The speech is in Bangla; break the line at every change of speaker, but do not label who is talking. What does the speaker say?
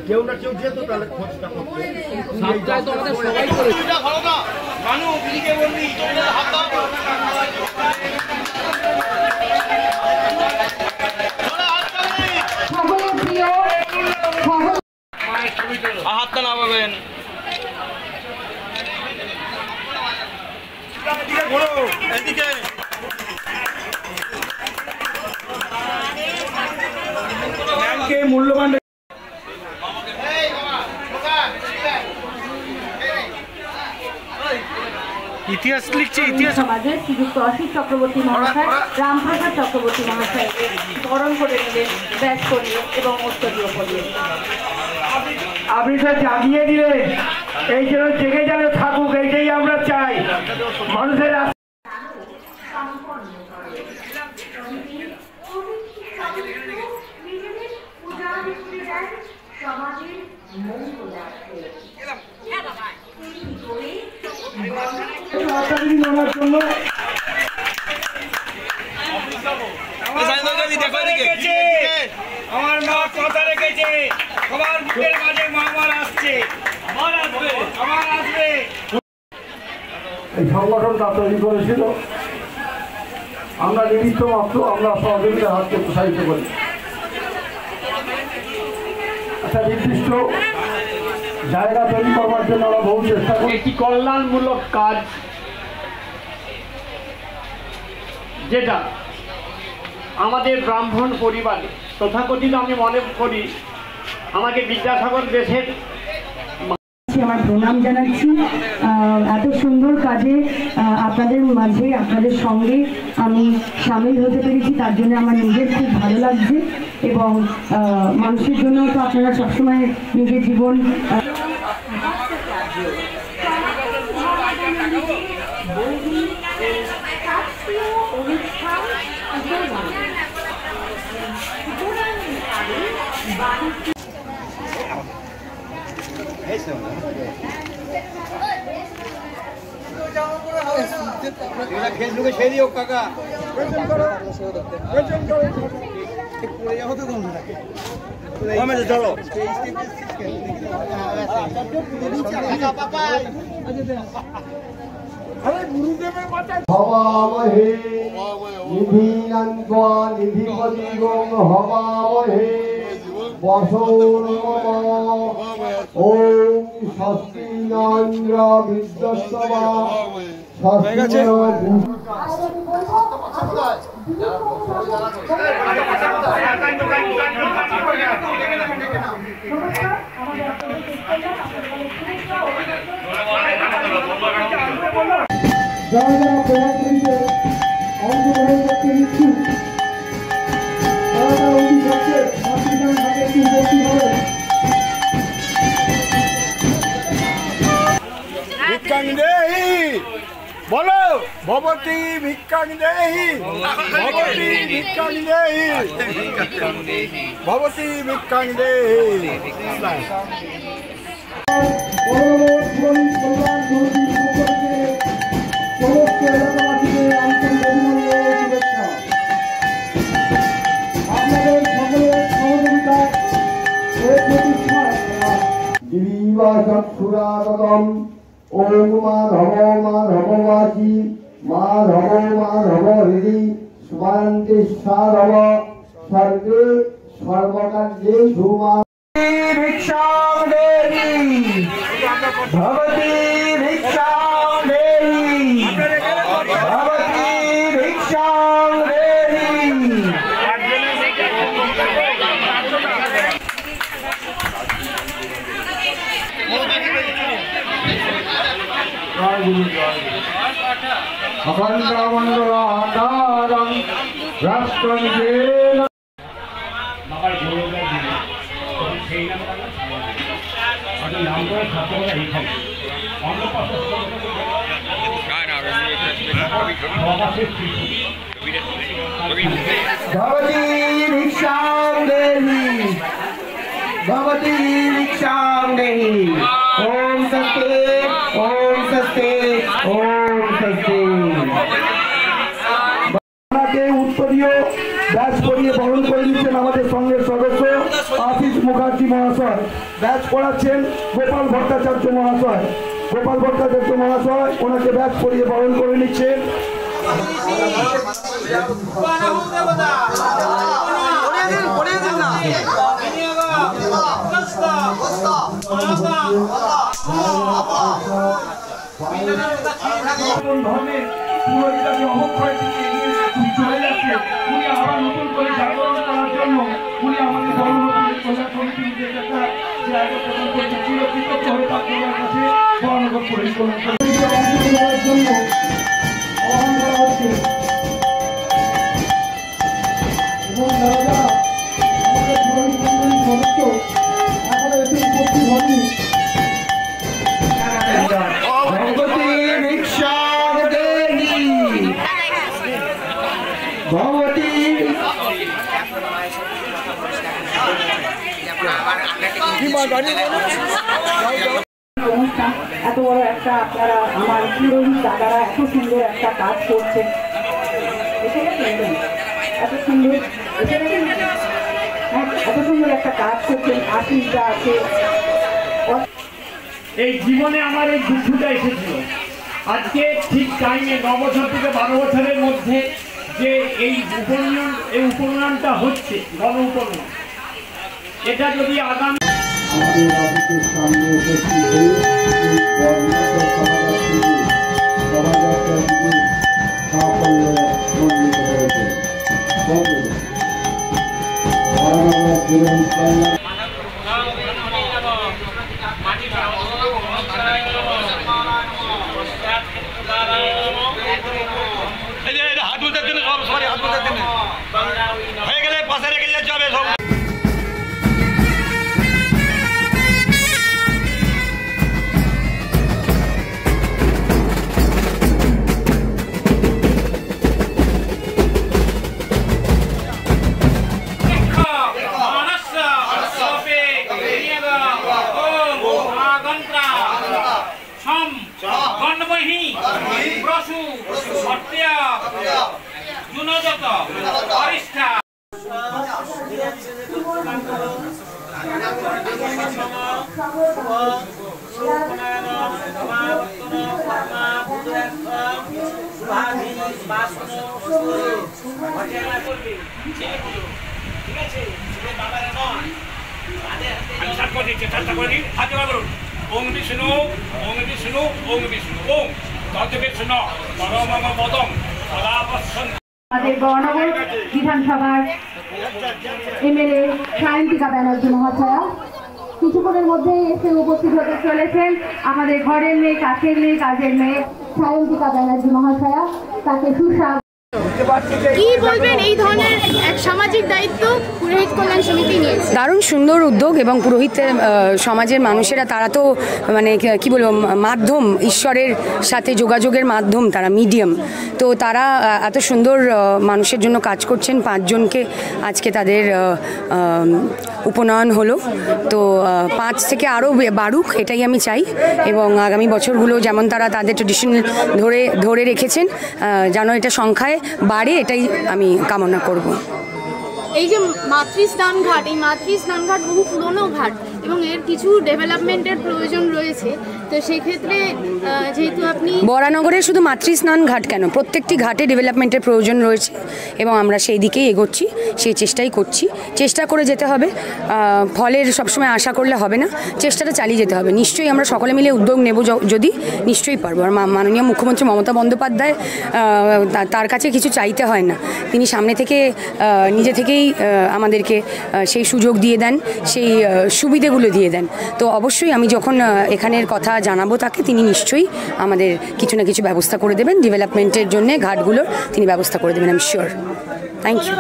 কেউ না কেউ যেত তাহলে খোঁজটা করতে
হাতটা নামাবেন। এদিকে
মূল্যবান
ইতিহাস লিখছে ইতিহাস
সমাজের শ্রীযুক্ত অসিত চক্রবর্তী মহাশয় রামপ্রসাদ চক্রবর্তী মহাশয়কে বরণ করে নিলেন, ব্যাস করলেন এবং উত্তরীয় করলেন।
আপনি তো জাগিয়ে দিলেন, এই জন্য জেগে যেন থাকুক, এইটাই আমরা চাই। মানুষের
আমার মা কথা রেখেছে, সবার বুকের মাঝে মা আমার আসছে, আমার আসবে, আমার আসবে।
এই সংগঠনটা তৈরি করেছিল, আমরা নিমিত্ত মাত্র, আমরা সহযোগিতার হাতকে প্রসারিত করি। একটা নির্দিষ্ট জায়গা তৈরি করবার জন্য আমরা বহু চেষ্টা করি।
একটি কল্যাণমূলক কাজ যেটা আমাদের ব্রাহ্মণ পরিবারে তথাকথিত, আমি মনে করি আমাকে বিদ্যাসাগর দেশের
আমার প্রণাম জানাচ্ছি। এত সুন্দর কাজে আপনাদের মাঝে, আপনাদের সঙ্গে আমি সামিল হতে পেরেছি, তার জন্য আমার নিজের খুব ভালো লাগছে। এবং মানুষের জন্য তো আপনারা সবসময় নিজের জীবন
ফেসবুকে ছেড়ে দিও কাকা। চলো
হবামহে নিধিনান্ত্বা নিধিপতিগং হবামহে বসৌর্মম ওম স্বস্তি ইন্দ্র বিদ্যস্তবা স্বস্তি যারা যারা প্রধানমন্ত্রীকে অংশগ্রহণ করতে ইচ্ছুক, তারা তারা অতি সত্ত্বে সংবিধান থেকে একটু উপস্থিত হবেন।
ভিক্ষাং দেহি বলো, ভবতী ভিক্ষাং দেহি, ভবতী ভিক্ষাং দেহি, ভবতী ভিক্ষাং দেহি।
সমস্ত এলাকাবাসীদের আন্তরিক শুভেচ্ছা। আপনাদের সকলের সহযোগিতা ও প্রতিষ্ঠায় দিবা চক্ষুরাগতম ওম মাধববাসী মাধব হৃদি স্মরন্তি সারব সর্বে সর্বকার্যে ধূমা ভিক্ষাং দেহি ভবতী ভিক্ষাং দেহি ভবতী ভিক্ষাং দেহি। অখণ্ডমণ্ডলাকারং রাষ্ট্রং যেন
বাবার গৌরবের দিনে সেই নাম করে ছাত্ররা এইখানে অন্য
ভবতী ভিক্ষাং দেহি ভবতী ভিক্ষাং দেহি। ওম স্বস্তি ওম স্বস্তি ওম স্বস্তি। উত্তরীয় ব্যাস করিয়ে বরণ করে দিচ্ছেন আমাদের সঙ্গের সদস্য আশিস মুখার্জি মহাশয়। পড়াচ্ছেন গোপাল ভট্টাচার্য মহাশয়। গোপাল ভট্টাচার্য মহাশয় ওনাকে ব্যাচ পরিয়ে বরণ করে নিচ্ছেন। ধর্মের পুরোহিতাকে অবক্ষয় থেকে চলে যাচ্ছে, উনি আবার নতুন করে জাগরণ করার জন্য উনি আমাদের ধর্মপতি কল্যাণ সমিতির যে একটা জায়গা প্রদান করছে, চিরকৃতজ্ঞ হয়ে থাকবে ওনার কাছে মহানগর পুলিশ কল্যাণ সমিতিকে অংশ করার জন্য আহ্বান করা হচ্ছে। এবং যারা আমাদের পুরোহিত মন্ডলীর সদস্য এখনো এসে উপস্থিত হননি,
অনুষ্ঠান এত বড় একটা আপনারা আমার পুরোহিত দাদারা এত সুন্দর একটা কাজ করছেন, এত সুন্দর এত সুন্দর একটা কাজ করছেন, আশীর্বাদ আছে।
এই জীবনে আমার এই দুঃখটা এসেছিল আজকে ঠিক টাইমে 9 বছর থেকে 12 বছরের মধ্যে যে এই উপনয়নটা হচ্ছে, গণ উপনয়ন, এটা যদি আগামী
আমাদের রাজ্যের সামনে উপস্থিত হয়ে শোভাযাত্রাটিকে সাফল্য মণ্ডিত করেছে।
হাত মুখের জন্য সব সবাই হাত মুখের জন্য হয়ে গেলে পাশে রেখে যেতে হবে সব। ওম বিষ্ণু ওম বিষ্ণু ওম বিষ্ণু ওম তদ্বিষ্ণু পরমম পদম সদা পশ্যন্তি।
আমাদের বর্ণনগর বিধানসভার এমএলএ সায়ন্তিকা ব্যানার্জি মহাশয়া কিছুক্ষণের মধ্যে এসে উপস্থিত হতে চলেছেন। আমাদের ঘরের মেয়ে, কাছের মেয়ে, কাজের মেয়ে সায়ন্তিকা ব্যানার্জি মহাশয়া, তাকে সুস্বাগত।
কি বলবেন এই ধরনের এক সামাজিক দায়িত্ব পুরোহিত কল্যাণ সমিতি নিয়েছে?
দারুণ সুন্দর উদ্যোগ এবং পুরোহিত সমাজের মানুষেরা তারা তো মানে কি বলবো মাধ্যম, ঈশ্বরের সাথে যোগাযোগের মাধ্যম, তারা মিডিয়াম। তো তারা এত সুন্দর মানুষের জন্য কাজ করছেন। 5 জনকে আজকে তাদের উপনয়ন হলো। তো 5 থেকে আরও বাড়ুক এটাই আমি চাই, এবং আগামী বছরগুলো যেমন তারা তাদের ট্রেডিশন ধরে রেখেছেন যেন এটা সংখ্যায় বাড়ে, এটাই আমি কামনা করব।
এই যে মাতৃস্নান ঘাট, এই মাতৃস্নান ঘাট বহু পুরনো ঘাট এবং এর কিছু ডেভেলপমেন্টের প্রয়োজন রয়েছে। তো সেই ক্ষেত্রে যেহেতু আপনি
বরানগরের শুধু মাতৃস্নান ঘাট কেন, প্রত্যেকটি ঘাটে ডেভেলপমেন্টের প্রয়োজন রয়েছে এবং আমরা সেই দিকেই এগোচ্ছি, সেই চেষ্টাই করছি। চেষ্টা করে যেতে হবে, ফলের সবসময় আশা করলে হবে না, চেষ্টাটা চালিয়ে যেতে হবে। নিশ্চয়ই আমরা সকলে মিলে উদ্যোগ নেব, যদি নিশ্চয়ই পারবো। আর মাননীয় মুখ্যমন্ত্রী মমতা বন্দ্যোপাধ্যায়, তার কাছে কিছু চাইতে হয় না, তিনি সামনে থেকে নিজে থেকেই আমাদেরকে সেই সুযোগ দিয়ে দেন, সেই সুবিধেগুলো দিয়ে দেন। তো অবশ্যই আমি যখন এখানের কথা জানাবো তাকে, তিনি নিশ্চয়ই আমাদের কিছু না কিছু ব্যবস্থা করে দেবেন, ডেভেলপমেন্টের জন্য ঘাটগুলোর তিনি ব্যবস্থা করে দেবেন, আমি শিওর। Thank you.